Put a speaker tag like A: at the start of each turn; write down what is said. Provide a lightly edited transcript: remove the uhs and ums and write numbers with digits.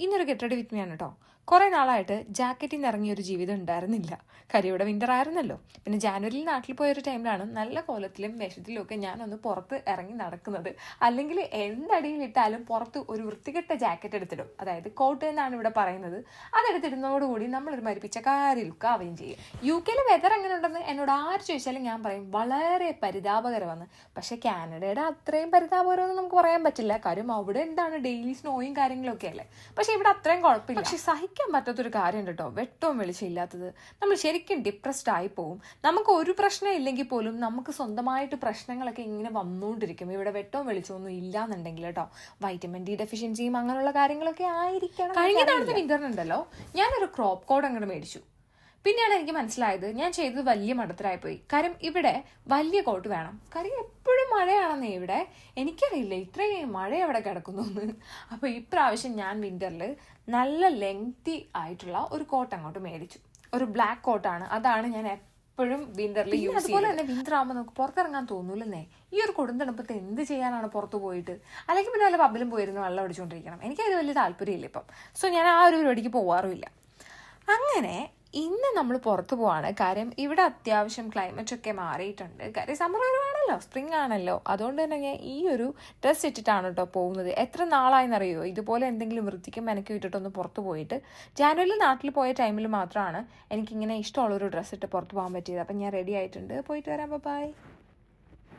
A: ഇന്നൊരു get ready with me ആണ് കേട്ടോ. കുറേ നാളായിട്ട് ജാക്കറ്റിൽ നിന്ന് ഇറങ്ങിയ ഒരു ജീവിതം ഉണ്ടായിരുന്നില്ല. കാര്യം ഇവിടെ വിൻ്റർ ആയിരുന്നല്ലോ. പിന്നെ ജാനുവരിയിൽ നാട്ടിൽ പോയൊരു ടൈമിലാണ് നല്ല കോലത്തിലും വേഷത്തിലും ഒക്കെ ഞാനൊന്ന് പുറത്ത് ഇറങ്ങി നടക്കുന്നത്. അല്ലെങ്കിൽ എന്തടിയിലിട്ടാലും പുറത്ത് ഒരു വൃത്തികെട്ട ജാക്കറ്റ് എടുത്തിടും. അതായത് കോട്ട് എന്നാണ് ഇവിടെ പറയുന്നത്. അതെടുത്തിടുന്നതോടുകൂടി നമ്മളൊരു മരിപ്പിച്ചക്കാരി ലുക്ക് ആവുകയും ചെയ്യും. UK വെതർ എങ്ങനെ ഉണ്ടെന്ന് എന്നോട് ആര് ചോദിച്ചാലും ഞാൻ പറയും വളരെ പരിതാപകരമെന്ന്. പക്ഷെ കാനഡയുടെ അത്രയും പരിതാപകരമെന്ന് നമുക്ക് പറയാൻ പറ്റില്ല. കാര്യം അവിടെ എന്താണ് ഡെയിലി സ്നോയും കാര്യങ്ങളൊക്കെ അല്ലേ. പക്ഷെ ഇവിടെ അത്രയും കുഴപ്പമില്ല. പക്ഷെ സഹിക്കാൻ പറ്റാത്തൊരു കാര്യം കേട്ടോ, വെട്ടവും വെളിച്ചമില്ലാത്തത്. നമ്മൾ ശരിക്കും ഡിപ്രസ്ഡ് ആയി പോവും. നമുക്ക് ഒരു പ്രശ്നം ഇല്ലെങ്കിൽ പോലും നമുക്ക് സ്വന്തമായിട്ട് പ്രശ്നങ്ങളൊക്കെ ഇങ്ങനെ വന്നുകൊണ്ടിരിക്കും. ഇവിടെ വെട്ടവും വെളിച്ചമൊന്നും ഇല്ലാന്നുണ്ടെങ്കിൽ കേട്ടോ. വൈറ്റമിൻ D ഡെഫിഷ്യൻസിയും അങ്ങനെയുള്ള കാര്യങ്ങളൊക്കെ ആയിരിക്കണം. കഴിഞ്ഞ തവണത്തെ വിന്ററിനുണ്ടല്ലോ ഞാനൊരു ക്രോപ്പ് കോഡ് അങ്ങോട്ട് മേടിച്ചു. പിന്നെയാണ് എനിക്ക് മനസ്സിലായത് ഞാൻ ചെയ്തത് വലിയ മടത്തരായിപ്പോയി. കാര്യം ഇവിടെ വലിയ കോട്ട് വേണം. കാര്യം എപ്പോഴും മഴയാണെന്നേ ഇവിടെ. എനിക്കറിയില്ല ഇത്രയും മഴ എവിടെ കിടക്കുന്നു എന്ന്. അപ്പോൾ ഇപ്രാവശ്യം ഞാൻ വിന്ററിൽ നല്ല ലെങ്തി ആയിട്ടുള്ള ഒരു കോട്ട് അങ്ങോട്ട് മേടിച്ചു. ഒരു ബ്ലാക്ക് കോട്ടാണ്. അതാണ് ഞാൻ എപ്പോഴും വിന്ററിൽ യൂസ് ചെയ്യുന്നത്. അതുപോലെ തന്നെ വിന്റർ ആകുമ്പോൾ നമുക്ക് പുറത്തിറങ്ങാൻ തോന്നൂലെന്നേ. ഈ ഒരു കൊടുന്തണുപ്പത്ത് എന്ത് ചെയ്യാനാണ് പുറത്ത് പോയിട്ട്? അല്ലെങ്കിൽ പിന്നെ വല്ല പബ്ബിലും പോയിരുന്നു വെള്ളം അടിച്ചുകൊണ്ടിരിക്കണം. എനിക്കത് വലിയ താല്പര്യമില്ല ഇപ്പം. സോ ഞാൻ ആ ഒരു പരിപാടിക്ക് പോവാറുമില്ല. അങ്ങനെ ഇന്ന് നമ്മൾ പുറത്തു പോവാണ്. കാര്യം ഇവിടെ അത്യാവശ്യം ക്ലൈമറ്റ് ഒക്കെ മാറിയിട്ടുണ്ട്. കാര്യം സമ്മർ വരുവാണല്ലോ, സ്പ്രിംഗ് ആണല്ലോ. അതുകൊണ്ട് തന്നെ ഞാൻ ഈ ഒരു ഡ്രസ്സ് ഇട്ടിട്ടാണ് കേട്ടോ പോകുന്നത്. എത്ര നാളായെന്നറിയോ ഇതുപോലെ എന്തെങ്കിലും വൃത്തിക്കും മെനക്കും ഇട്ടിട്ടൊന്ന് പുറത്ത് പോയിട്ട്. ജാനുവരിയിൽ നാട്ടിൽ പോയ ടൈമിൽ മാത്രമാണ് എനിക്കിങ്ങനെ ഇഷ്ടമുള്ളൊരു ഡ്രസ്സ് ഇട്ട് പുറത്ത് പോകാൻ പറ്റിയത്. അപ്പം ഞാൻ റെഡി ആയിട്ടുണ്ട്. പോയിട്ട് വരാം. ബൈ.